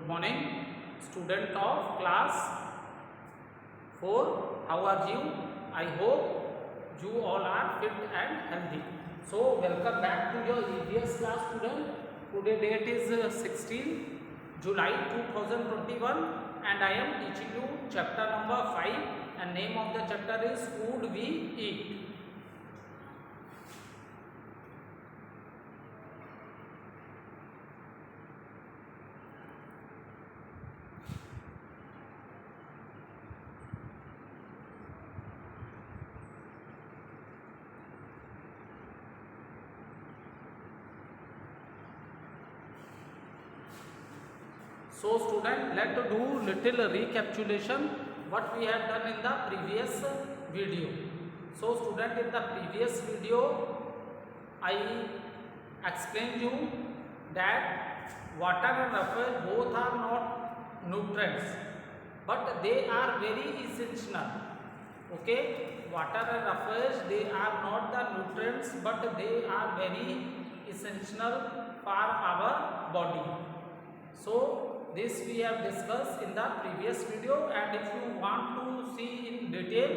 Good morning, student of class 4. How are you? I hope you all are fit and healthy. So welcome back to your EVS class, student. Today date is 16 July 2021 and I am teaching you chapter number 5 and name of the chapter is Food We Eat. So student, let's do little recapitulation what we have done in the previous video. So student, in the previous video I explained you that water and roughage both are not nutrients but they are very essential. Okay, water and roughage, they are not the nutrients but they are very essential for our body. So this we have discussed in the previous video, and if you want to see in detail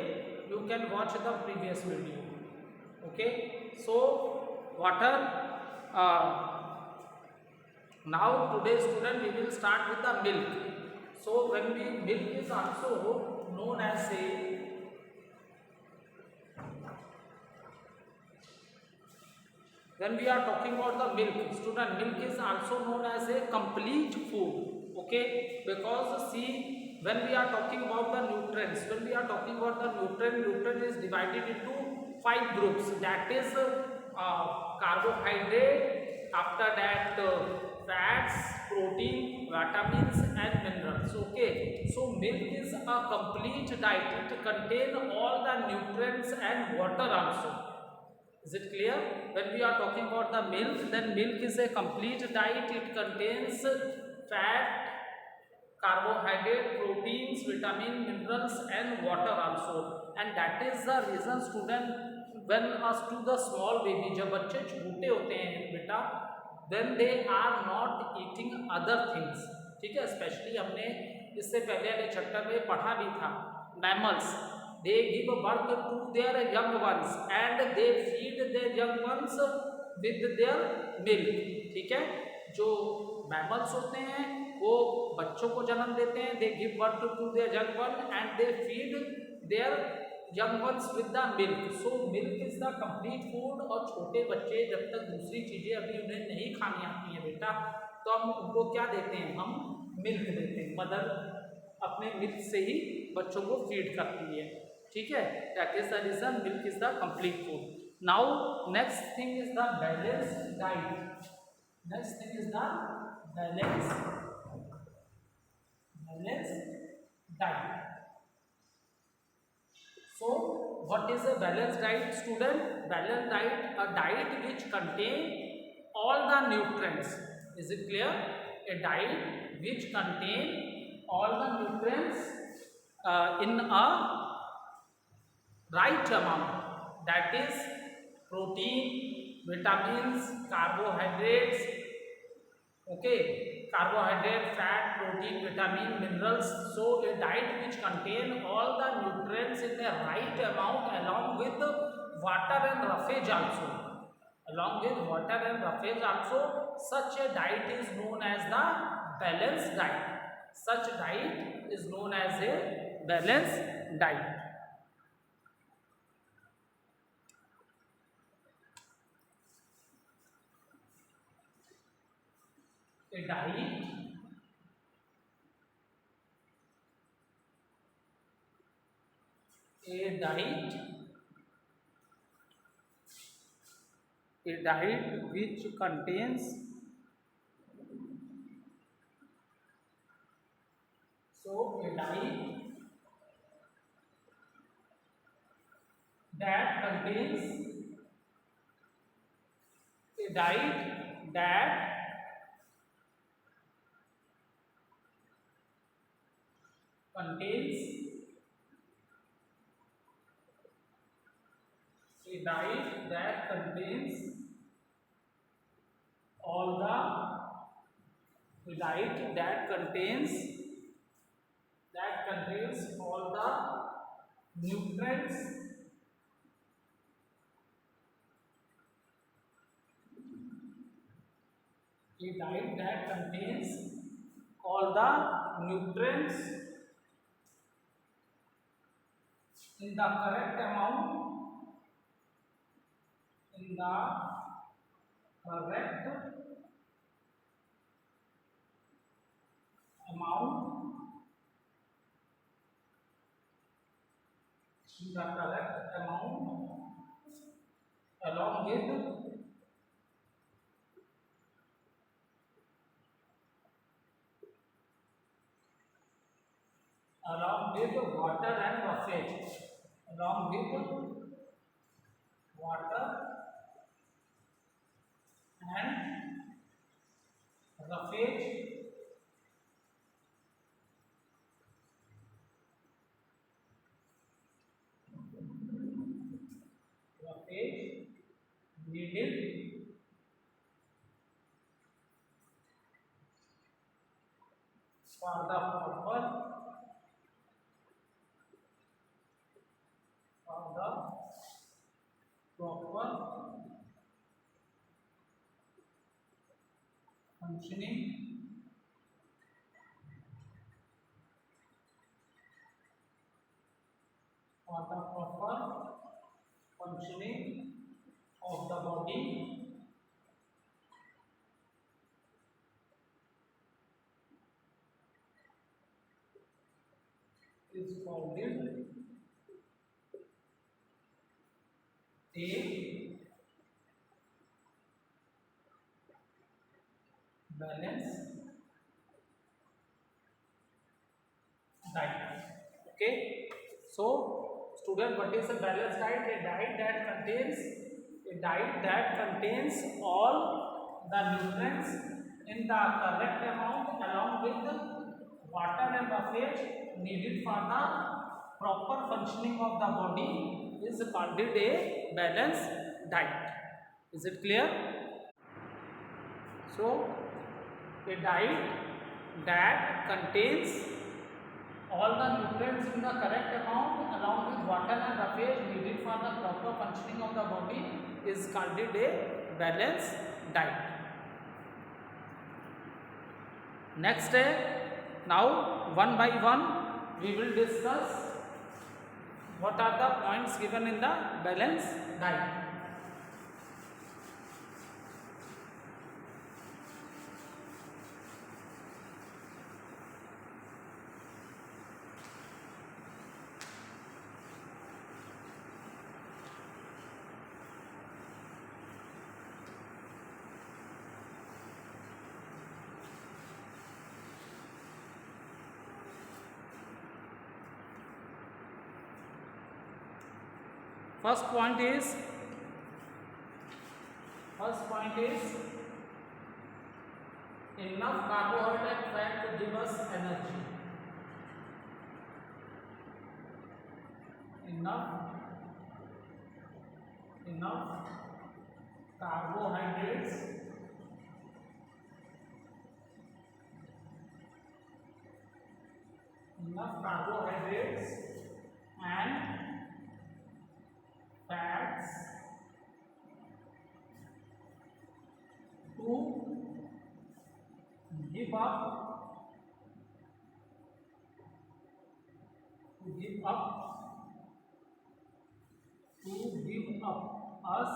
you can watch the previous video. Okay, so water, now today student we will start with the milk. So when milk is also known as a when we are talking about the milk, student, milk is also known as a complete food. Okay, because see, when we are talking about the nutrients, when we are talking about the nutrient is divided into 5 groups. That is carbohydrate, after that fats, protein, vitamins and minerals. Okay, so milk is a complete diet. It contains all the nutrients and water also. Is it clear? When we are talking about the milk, then milk is a complete diet. It contains fat, carbohydrate, proteins, vitamin, minerals and water also. And that is the reason student, when us to the small baby, जब बच्चे छोटे होते हैं बेटा, then they are not eating other things. ठीक है, specially हमने इससे पहले वाले चैप्टर में पढ़ा भी था, mammals they give birth to their young ones and they feed their young ones with their milk. ठीक है, जो mammals होते हैं वो बच्चों को जन्म देते हैं, they give birth to their young one and they feed their young ones with the milk. So milk is the complete food. और छोटे बच्चे जब तक दूसरी चीजें अभी उन्हें नहीं खानी आती हैं बेटा, तो हम उनको क्या देते हैं, हम मिल्क देते हैं. मदर अपने मिल्क से ही बच्चों को फीड करती है. ठीक है, that is the reason milk is the complete food. Now next thing is the balance diet. Next thing is the balance diet. So what is a balanced diet, student? Balanced diet, a diet which contain all the nutrients. Is it clear? A diet which contain all the nutrients in a right amount. That is protein, vitamins, carbohydrates. Okay, carbohydrate, fat, protein, vitamin, minerals. So a diet which contain all the nutrients in the right amount along with water and roughage also. Along with water and roughage also, such a diet is known as the balanced diet. Such diet is known as a balanced diet. A diet which contains a diet that contains a diet that contains a diet that contains all the A diet that contains all the nutrients a diet that contains all the nutrients in the correct amount in the correct amount in the correct amount along with water and roughage along with water and roughage needed for the proper functioning of the body is called a balanced diet. Okay, so student, what is a balanced diet? A diet that contains all the nutrients in the correct amount along with water and roughage needed for the proper functioning of the body is called a balanced diet. Is it clear? So a diet that contains all the nutrients in the correct amount along with water and roughage needed for the proper functioning of the body is called a balanced diet. Next, now one by one we will discuss what are the points given in the balanced diet. First point is enough carbohydrate fat to give us energy. Enough carbohydrates and fats to give up us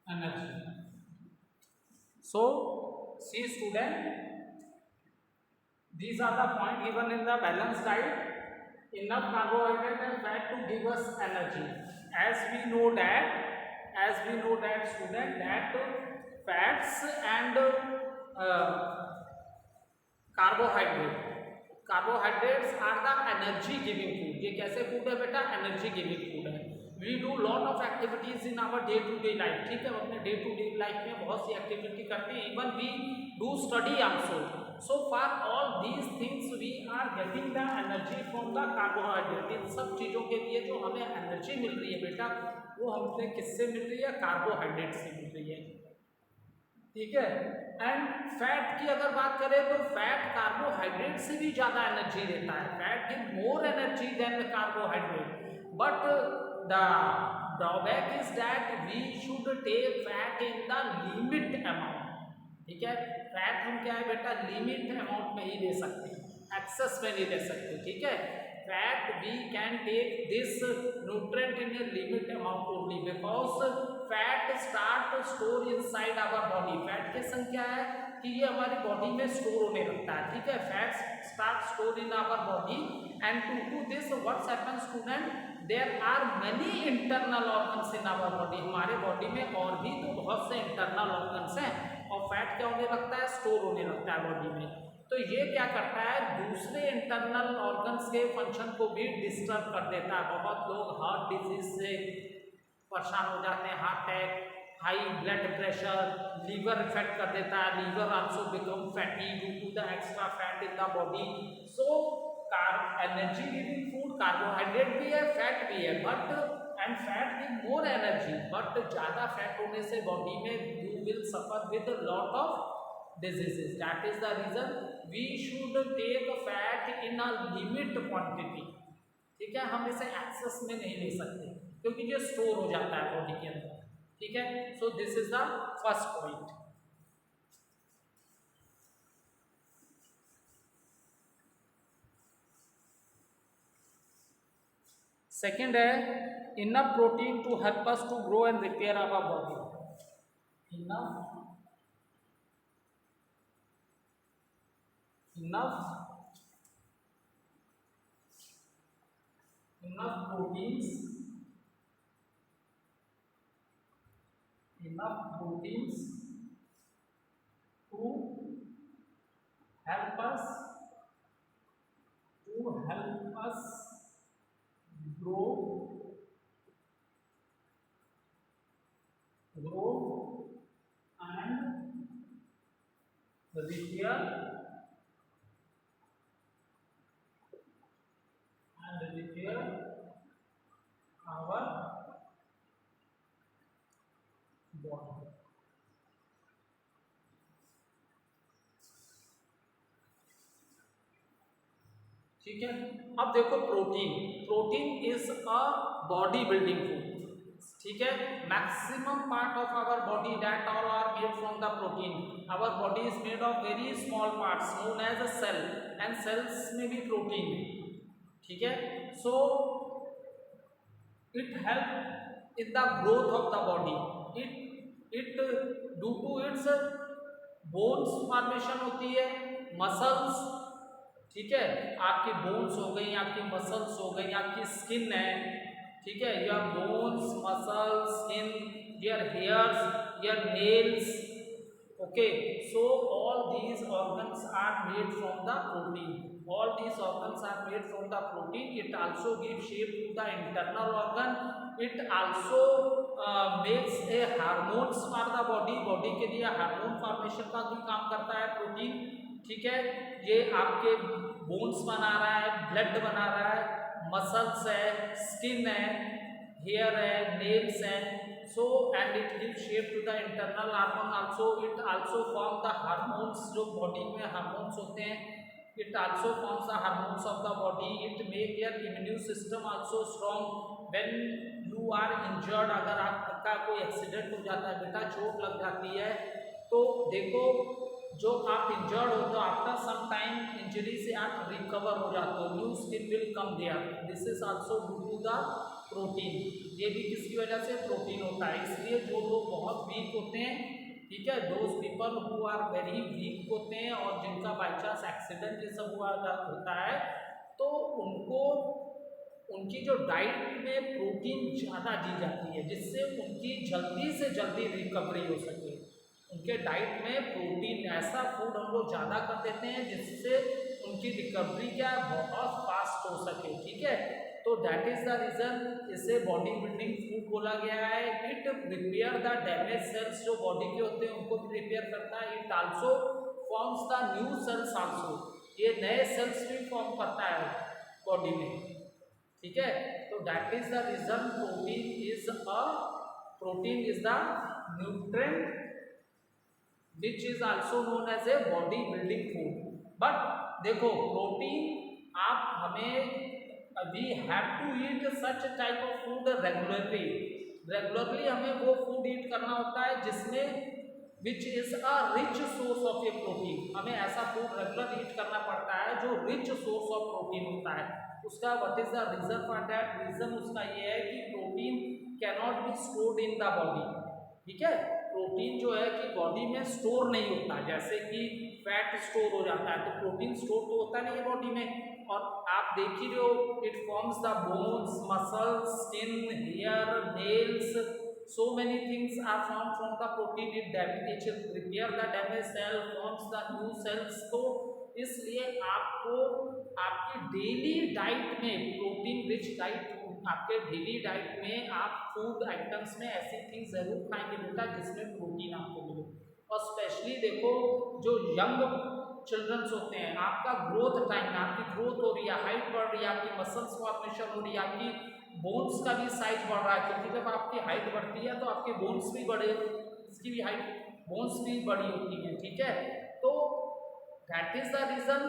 energy. So see student, these are the points given in the balanced diet. Enough carbohydrate and fat to give us energy. As we know that student, that fats and carbohydrates are the energy giving food. ये कैसे food है बेटा? Energy giving food है. We do lot of activities in our day to day life. ठीक है, अपने day to day life में बहुत सी एक्टिविटी करते हैं. Even we do study also. So for all these things we are getting the energy from the carbohydrate. इन सब चीज़ों के लिए जो हमें एनर्जी मिल रही है बेटा, वो हमें किससे मिल रही है, कार्बोहाइड्रेट से मिल रही है, ठीक है। एंड फैट की अगर बात करें तो फैट कार्बोहाइड्रेट से भी ज्यादा एनर्जी देता है, fat give more energy than carbohydrate, but the drawback is that we should take fat in the limit amount, ठीक है। फैट हम क्या है बेटा, लिमिट अमाउंट में ही ले सकते हैं, एक्सेस में नहीं ले सकते, ठीक है। Fat we can take this nutrient in a limit amount only because fat start store inside our body. Fat के संग क्या है कि ये हमारी बॉडी में स्टोर होने लगता है, ठीक है। Fat start store in our body and to this what's happens student, there are many internal organs in our body. हमारे बॉडी में और भी तो बहुत से इंटरनल ऑर्गन्स हैं और फैट क्या होने लगता है, स्टोर होने लगता है बॉडी में। तो ये क्या करता है, दूसरे इंटरनल ऑर्गन्स के फंक्शन को भी डिस्टर्ब कर देता है। बहुत लोग हार्ट डिजीज से परेशान हो जाते हैं, heart attack, high blood pressure, liver effect कर देता है, liver also become fatty due to the extra fat in the body. So energy giving food carbohydrate भी है, फैट भी है, but and fat give more energy, but ज़्यादा fat होने से बॉडी में you will suffer with lot of diseases. That is the reason we should take fat in a limit quantity, ठीक है। हम इसे एक्सेस में नहीं ले सकते क्योंकि ये स्टोर हो जाता है बॉडी के अंदर, ठीक है। So this is the first point. Second है enough protein to help us to grow and repair our body. enough proteins to help us grow and repair our body। ठीक है। अब देखो protein is a body building food, ठीक है। Maximum part of our body that all are made from the protein. Our body is made of very small parts known as a cell and cells में भी protein है, ठीक है। So it help in the growth of the body, it due to its bones formation होती है, muscles, ठीक है। आपकी बोन्स हो गई, आपकी मसल्स हो गई, आपकी स्किन है, ठीक है। Your bones, muscles, skin, your hairs, your nails, okay. So all these organs are made from the protein. All these organs are made from the protein. It also gives shape to the internal organ. It also makes a hormones for the body. Body के लिए hormone formation का भी काम करता है protein, ठीक है। ये आपके बोन्स बना रहा है, ब्लड बना रहा है, मसल्स है, स्किन है, हेयर है, नेल्स है। So and it gives shape to the internal organ also. It also form the hormones, जो बॉडी में हार्मोन्स होते हैं। It also forms the hormones of the body. It make your immune system also strong. When you are injured, अगर आपका कोई accident हो जाता है बेटा, चोट लग जाती है, तो देखो जो आप इंजर्ड हो तो आफ्टर सम टाइम इंजरी से आप रिकवर हो जाते हो, new skin will come there. This is also due to the protein. ये भी किसकी वजह से, प्रोटीन होता है। इसलिए जो लोग बहुत वीक होते हैं, ठीक है, those people who are very weak होते हैं और जिनका बाई चांस एक्सीडेंट ये सब हुआ होता है, तो उनको उनकी जो डाइट में प्रोटीन ज़्यादा दी जाती है जिससे उनकी जल्दी से जल्दी रिकवरी हो सके। उनके डाइट में प्रोटीन ऐसा फूड हम लोग ज़्यादा कर देते हैं जिससे उनकी रिकवरी क्या बहुत फास्ट हो सके, ठीक है। तो दैट इज द रीजन इसे बॉडी बिल्डिंग फूड बोला गया है। It repair the damage cells, जो बॉडी के होते हैं उनको भी रिपेयर करता है। It also forms the new sales also, ये नए सेल्स भी फॉर्म करता है बॉडी में, ठीक है। तो तो that is the reason protein is the nutrient which is also known as a body building food. But देखो प्रोटीन आप हमें we have to eat such type of food regularly हमें वो फूड ईट करना होता है जिसमें which is a rich source of a protein. हमें ऐसा फूड रेगुलर ईट करना पड़ता है जो रिच सोर्स ऑफ प्रोटीन होता है। उसका what is the reason for that? Reason उसका ये है कि protein can not be stored in the body. ठीक है, प्रोटीन जो है कि बॉडी में स्टोर नहीं होता, जैसे कि फैट स्टोर हो जाता है, तो प्रोटीन स्टोर तो होता नहीं है बॉडी में। और आप देख ही रहे हो, it forms the bones, muscles, skin, hair, nails, so many things are formed from the protein. It repair the damaged cell, forms the new cells. तो इसलिए आपको आपकी डेली डाइट में प्रोटीन रिच डाइट, आपके डेली डाइट में आप food items में ऐसी थिंग्स जरूर खाएंगे बेटा जिसमें प्रोटीन आपको मिले। और स्पेशली देखो जो यंग चिल्ड्रंस होते हैं, आपका ग्रोथ टाइम में, आपकी ग्रोथ हो रही है, हाइट बढ़ रही है, आपकी मसल्स फॉर्मेशन हो रही है, आपकी बोन्स का भी साइज बढ़ रहा है, क्योंकि जब आपकी हाइट बढ़ती है तो आपके बोन्स भी बढ़े, इसकी भी हाइट, बोन्स भी बड़ी होती है। ठीक है, तो that is the reason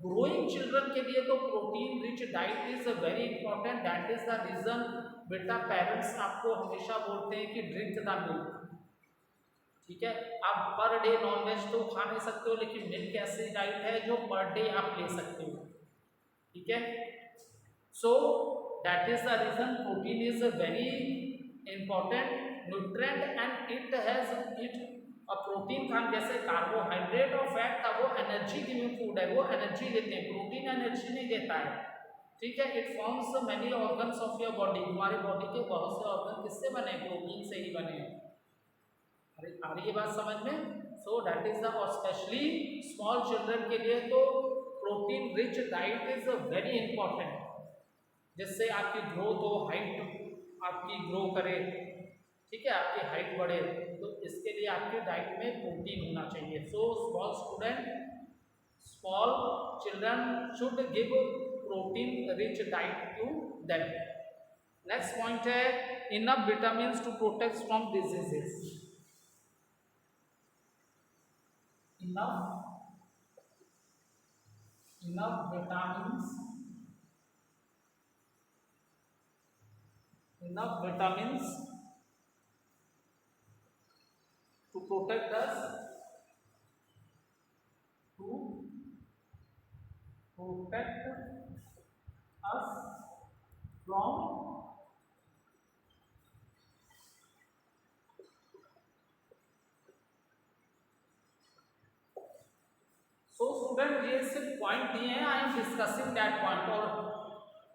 growing children के लिए तो protein rich diet is very important. That is the reason बेटा पेरेंट्स आपको हमेशा बोलते हैं कि ड्रिंक द मिल्क। ठीक है, आप पर डे नॉनवेज तो खा नहीं सकते हो, लेकिन मिल्क ऐसी डाइट है जो पर डे आप ले सकते हो। ठीक है, so that is the reason protein is a very important nutrient and it has it a protein खान जैसे कार्बोहाइड्रेट और फैट था वो एनर्जी गिविंग फूड है, वो एनर्जी देते हैं, प्रोटीन एनर्जी नहीं देता है। ठीक है, it forms many organs of your body. हमारे बॉडी के बहुत से ऑर्गन किससे बने? प्रोटीन से ही बने हैं। आ रही है बात समझ में? सो दैट इज द, और स्पेशली स्मॉल चिल्ड्रन के लिए तो protein rich diet is very important, जिससे आपकी ग्रोथ हो, हाइट आपकी ग्रो करे। ठीक है, आपकी हाइट बढ़े, तो इसके लिए आपके डाइट में प्रोटीन होना चाहिए। So small children should give protein rich diet to them. Next point है enough vitamin to protect from diseases. enough vitamins to protect us from so student ये सिर्फ पॉइंट दिए हैं, I am discussing that point. और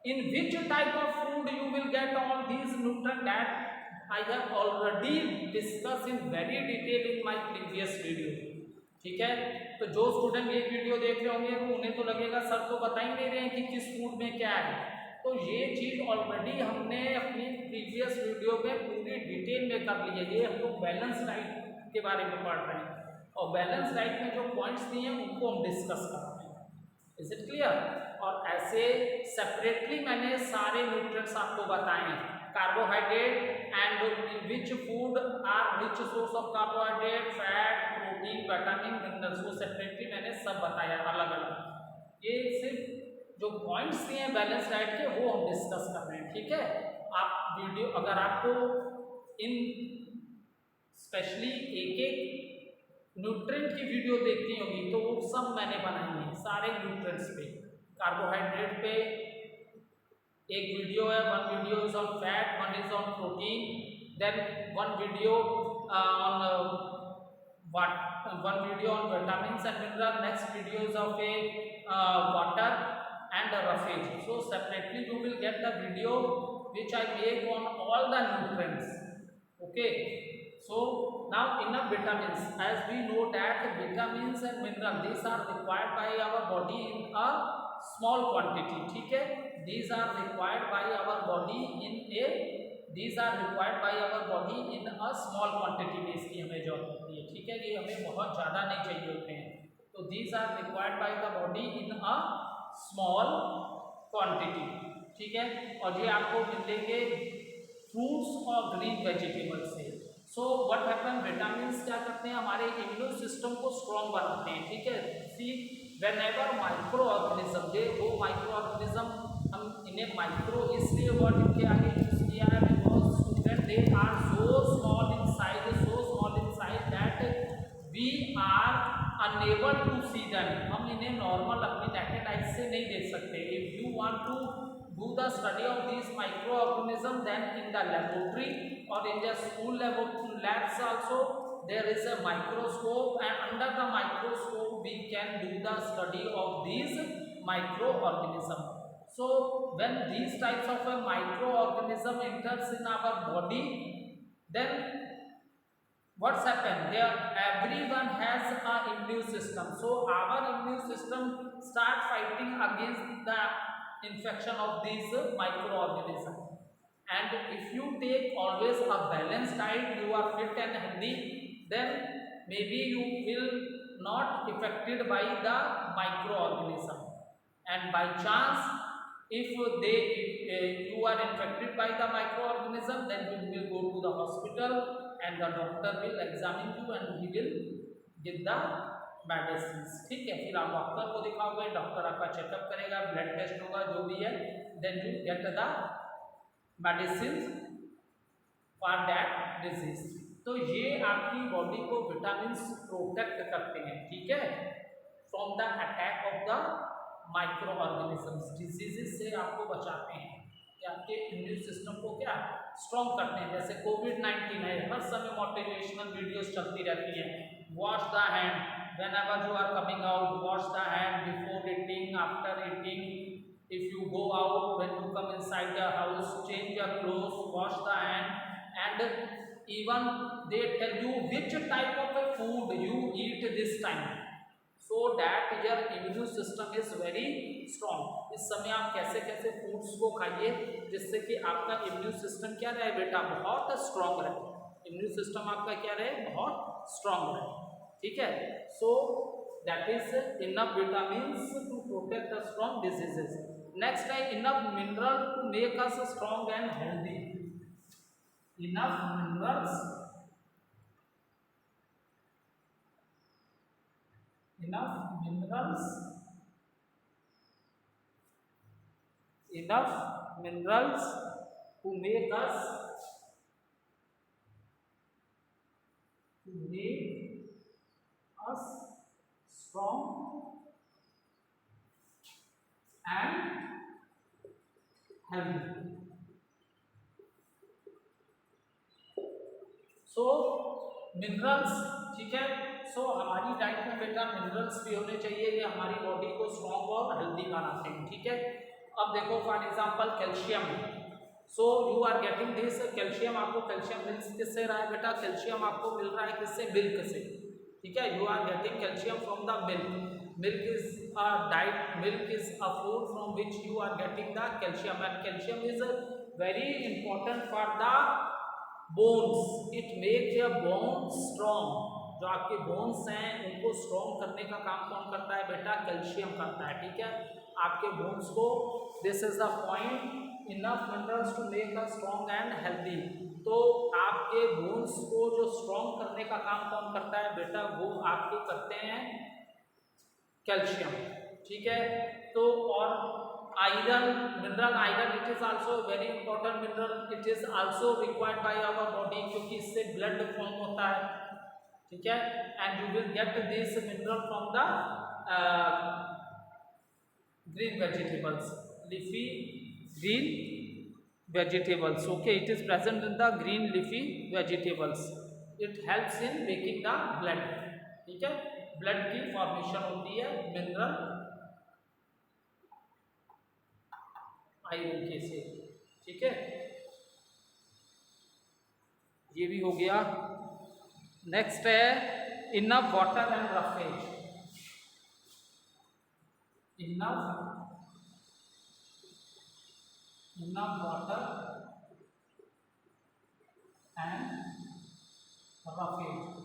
in which type of food you will get all these nutrient that I have already discuss in very detail in my previous video. ठीक है, तो जो student ये वीडियो देख रहे होंगे तो उन्हें तो लगेगा सर तो बता ही नहीं रहे हैं कि किस फूड में क्या है। तो ये चीज़ ऑलरेडी हमने अपनी प्रीवियस वीडियो में पूरी डिटेल में कर ली है। ये हम लोग बैलेंस डाइट के बारे में पढ़ रहे हैं, और बैलेंस डाइट में जो पॉइंट्स दिए हैं उनको हम डिस्कस कर रहे हैं। Is it clear? और ऐसे सेपरेटली मैंने सारे न्यूट्रिएंट्स आपको बताए हैं। Carbohydrate and which food are rich source of carbohydrate, fat, protein, vitamin, minerals, वो सेपरेटली मैंने सब बताया अलग अलग। ये सिर्फ जो पॉइंट्स दिए हैं बैलेंस डाइट के वो हम डिस्कस कर रहे हैं। ठीक है, आप वीडियो अगर आपको इन स्पेशली एक न्यूट्रिएंट की वीडियो देखनी होगी तो वो सब मैंने बनाई है, सारे न्यूट्रिएंट्स पे। कार्बोहाइड्रेट पे एक वीडियो है, one video is on fat, one is on protein, then one video on vitamins and mineral, next video is of a water and roughage. So separately you will get the video which I make on all the nutrients. Okay, so now enough vitamins. As we know that vitamins and minerals these are required by our body in a small quantity. ठीक है, these are required by our body in a small quantity में इसकी हमें जरूरत होती है। ठीक है, ये हमें बहुत ज़्यादा नहीं चाहिए होते हैं, तो these are required by the body in a small quantity. ठीक है, और ये आपको मिलेंगे फ्रूट्स और ग्रीन वेजिटेबल से। सो व्हाट हैपन, विटामिन क्या करते हैं, हमारे इम्यून सिस्टम को स्ट्रॉन्ग बनाते हैं। ठीक है, सी व्हेनेवर माइक्रो ऑर्गेनिज्म, दे वो माइक्रो ऑर्गेनिज्म, हम इन्हें माइक्रो इसलिए वर्ड इनके आगे यूज किया है because student they are so small in size, so small in size that we are unable to see them, हम इन्हें नॉर्मल अपनी नेकेड आइज से नहीं देख सकते। If you want to do the study of these microorganisms, then in the laboratory or in the school labs also there is a microscope, and under the microscope we can do the study of these microorganisms. So when these types of a microorganism enters in our body, then what's happened there, everyone has a immune system, so our immune system start fighting against the infection of these microorganisms. And if you take always a balanced diet, you are fit and healthy, then maybe you will not affected by the microorganism. And by chance if you are infected by the microorganism, then you will go to the hospital and the doctor will examine you and he will give the medicine. ठीक है, फिर आप doctor को दिखाओगे, doctor आपका checkup करेगा, blood test होगा, जो भी है, then you get the medicine for that disease. तो ये आपकी बॉडी को विटामिन प्रोटेक्ट करते हैं, ठीक है, from the attack of the micro organisms, diseases से आपको बचाते हैं, कि आपके इम्यून सिस्टम को क्या स्ट्रॉन्ग करते हैं। जैसे कोविड-19 है, हर समय मोटिवेशनल वीडियोस चलती रहती हैं, wash the hand whenever you are coming out, wash the hand before eating, after eating, if you go out, when you come inside the house, change your clothes, wash the hand, and even they tell you which type of a food you eat this time, so that your immune system is very strong। इस समय आप कैसे कैसे foods को खाइए जिससे कि आपका इम्यून सिस्टम क्या रहे बेटा, बहुत स्ट्रांग रहे, इम्यून सिस्टम आपका क्या रहे, बहुत स्ट्रांग रहे, ठीक है। So that is enough vitamins to protect us from diseases. Next है enough mineral to make us strong and healthy, enough minerals, enough minerals, enough minerals to make us strong and healthy। So minerals, ठीक है, सो हमारी diet में बेटा minerals भी होने चाहिए, ये हमारी बॉडी को स्ट्रॉन्ग और हेल्दी बनाते हैं, ठीक है। अब देखो for example calcium, so you are getting this calcium, आपको कैल्शियम मिल किससे रहा है बेटा, कैल्शियम आपको मिल रहा है किससे, मिल्क से, ठीक है, you are getting calcium from the milk. Milk is a diet, milk is a food from which you are getting the calcium, and calcium is very important for the bones, it make your bones strong. जो आपके bones हैं उनको strong करने का काम कौन करता है बेटा, कैल्शियम करता है, ठीक है, आपके बोन्स को, this is the point, enough minerals to make us strong and healthy. तो आपके बोन्स को जो स्ट्रॉन्ग करने का काम कौन करता है बेटा, वो आपके करते हैं कैल्शियम, ठीक है। तो और iron, mineral iron, it is also very important mineral, it is also required by our body, क्योंकि इससे ब्लड फॉर्म होता है, ठीक है, and you will get this mineral from the green vegetables, leafy green vegetables, okay, it is present in the green leafy vegetables, it helps in making the blood, ठीक है, blood की formation होती है mineral iron के से, ठीक है, ये भी हो गया। नेक्स्ट है enough water and roughage, enough water and roughage।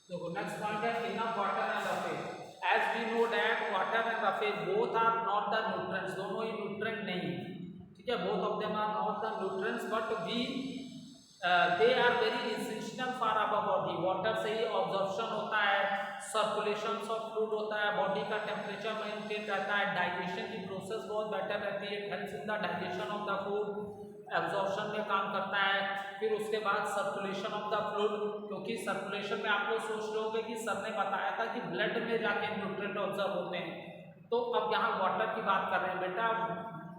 देखो नेक्स्ट पॉइंट है enough water and roughage। As we know ठीक है, both of them are not the nutrients but they are very essential for our body. Water से ही absorption होता है, circulation of fluid होता है, body का टेम्परेचर मेंटेन रहता है, डाइजेशन की प्रोसेस बहुत बेटर रहती है, helps in the digestion of the food, absorption में काम करता है। फिर उसके बाद सर्कुलेशन ऑफ द फ्लूइड, क्योंकि सर्कुलेशन में आप लोग सोच रहे होंगे कि सर ने बताया था कि ब्लड में जाके न्यूट्रिएंट ऑब्जर्व होते हैं, तो अब यहाँ वाटर की बात कर रहे हैं बेटा।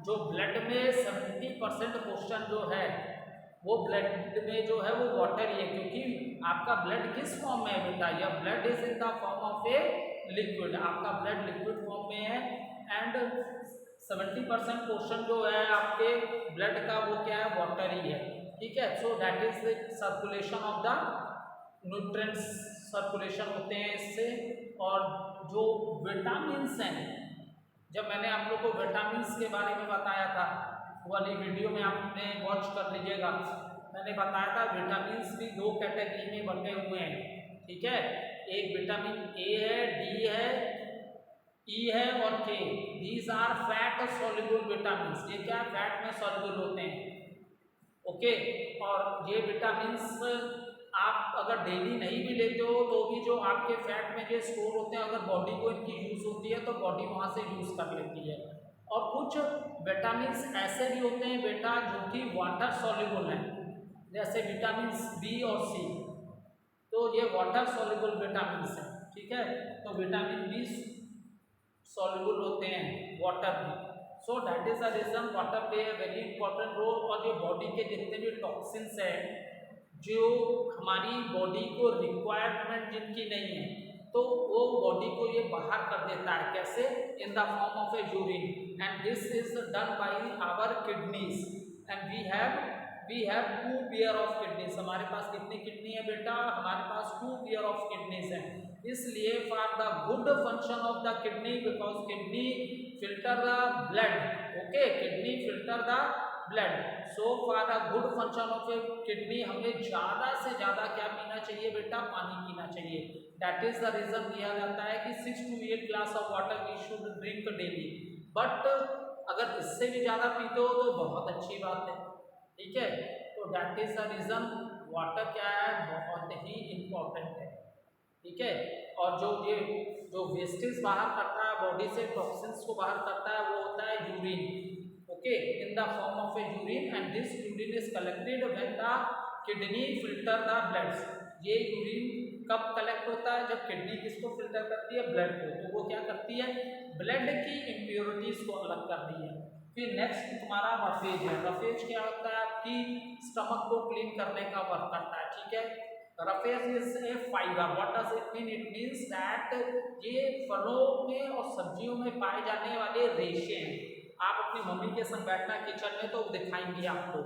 जो ब्लड में 70% पोर्शन जो है वो ब्लड में जो है वो वाटर ही है, क्योंकि आपका ब्लड किस फॉर्म में है बेटा, यह blood is in the form of a liquid, आपका ब्लड लिक्विड फॉर्म में है। एंड 70% पोर्शन जो है आपके ब्लड का वो क्या है, वाटर ही है, ठीक है। So that is the circulation of the nutrients, circulation होते हैं इससे। और जो विटामिन्स हैं, जब मैंने आप लोग को विटामिन्स के बारे में बताया था, वाली वीडियो में आपने वॉच कर लीजिएगा, मैंने बताया था विटामिन्स भी दो कैटेगरी में बंटे हुए हैं, ठीक है। एक विटामिन ए है, डी है, ई है और K. These are fat soluble vitamins, ये क्या फैट में सॉल्युबल होते हैं, ओके। और ये विटामिन्स आप अगर डेली नहीं भी लेते हो तो भी जो आपके फैट में जो स्टोर होते हैं, अगर बॉडी को इनकी यूज़ होती है तो बॉडी वहाँ से यूज़ कर लेती है। और कुछ विटामिन्स ऐसे भी होते हैं बेटा जो कि वाटर सॉल्युबल हैं, जैसे विटामिन्स बी और सी, तो ये वाटर सॉल्युबल विटामिन्स हैं, ठीक है। तो विटामिन बी सॉल्युबल होते हैं वाटर में। So that is the reason water play a very important role. और जो बॉडी के जितने भी टॉक्सिन्स हैं जो हमारी बॉडी को रिक्वायरमेंट जिनकी नहीं है, तो वो बॉडी को ये बाहर कर देता है, कैसे, in the form of a urine. And this is done by our kidneys. And we have 2 pair of kidneys. हमारे पास कितनी किडनी है बेटा, हमारे पास 2 पेयर ऑफ किडनीज हैं। इसलिए for the good function of the kidney, because kidney filter the blood, okay, kidney filter the blood. So for the good function of A kidney हमें ज़्यादा से ज़्यादा क्या पीना चाहिए बेटा, पानी पीना चाहिए। दैट इज द रीजन दिया जाता है कि 6 to 8 glass of water we should drink daily. But अगर इससे भी ज़्यादा पीते हो तो बहुत अच्छी बात है, ठीक है। तो that is the reason water क्या है, बहुत ही इंपॉर्टेंट है, ठीक है। और जो वेस्टेज बाहर करता है बॉडी से, टॉक्सिन्स को बाहर करता है, वो होता है urine, okay, in the form of a urine. And this urine is collected when the kidney filter the blood. ये यूरिन कब कलेक्ट होता है, जब किडनी किसको फिल्टर करती है, ब्लड को। तो वो क्या करती है, ब्लड की इम्प्योरिटीज को अलग करती है। फिर नेक्स्ट तुम्हारा रफेज है। रफेज क्या होता है, आपकी स्टमक को क्लीन करने का वर्क करता है, ठीक है। Roughage is a fibre. What does it mean, it means that ये फलों में और सब्जियों में पाए जाने वाले रेशे हैं। आप अपनी मम्मी के संग बैठना किचन में तो दिखाएंगे आपको,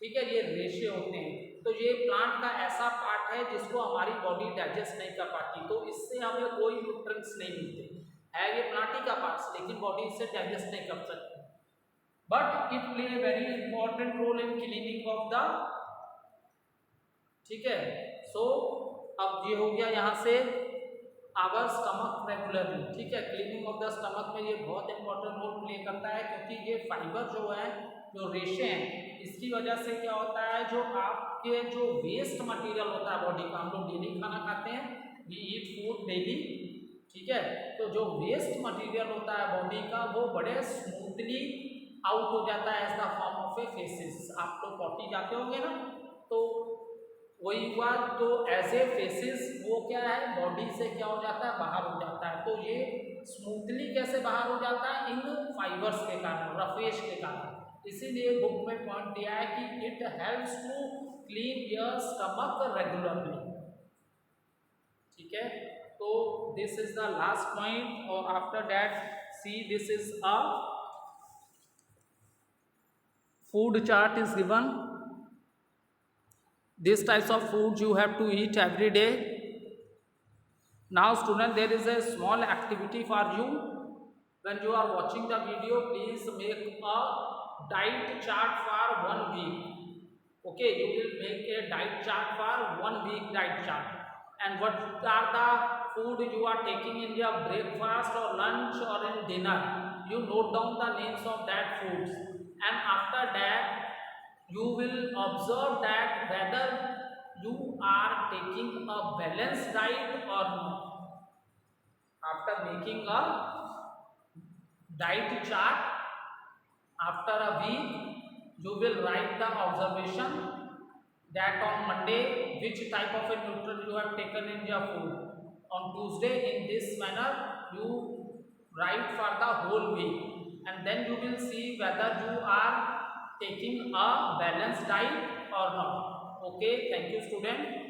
ठीक है, ये रेशे होते हैं। तो ये प्लांट का ऐसा पार्ट है जिसको हमारी बॉडी डाइजेस्ट नहीं कर पाती, तो इससे हमें कोई न्यूट्रिएंट्स नहीं मिलते, है ये प्लांट ही का पार्ट, लेकिन बॉडी इससे डाइजेस्ट नहीं कर सकती। But it play a very important role in cleaning of the, ठीक है। सो अब ये हो गया यहाँ से आवर स्टमक रेगुलरली, ठीक है। क्लीनिंग ऑफ द स्टमक में ये बहुत इंपॉर्टेंट रोल प्ले करता है, क्योंकि ये फाइबर जो है, जो रेशे हैं, इसकी वजह से क्या होता है, जो आपके जो वेस्ट मटेरियल होता है बॉडी का, हम लोग डेली खाना खाते हैं, वी ईट फूड डेली, ठीक है। तो जो वेस्ट मटेरियल होता है बॉडी का, वो बड़े स्मूथली आउट हो जाता है as the form of a faeces. आप लोग पॉटी जाते होंगे ना, तो वही हुआ, तो एज ए फेसेस वो क्या है, बॉडी से क्या हो जाता है, बाहर हो जाता है। तो ये स्मूथली कैसे बाहर हो जाता है, इन फाइबर्स के कारण, रफेज के कारण। इसीलिए बुक में पॉइंट दिया है कि it helps to clean your stomach regularly, ठीक है। तो this is the last point. और after that see, this is a food chart is given. These types of foods you have to eat every day. Now student, there is a small activity for you. When you are watching the video, please make a diet chart for 1 week. Okay, you will make a diet chart for 1 week diet chart. And what are the food you are taking in your breakfast or lunch or in dinner? You note down the names of that foods. and after that you will observe that whether you are taking a balanced diet or not. After making a diet chart, after a week you will write the observation that on Monday which type of a nutrient you have taken in your food. On Tuesday, in this manner you write for the whole week, and then you will see whether you are taking a balanced diet or not. Okay, thank you student.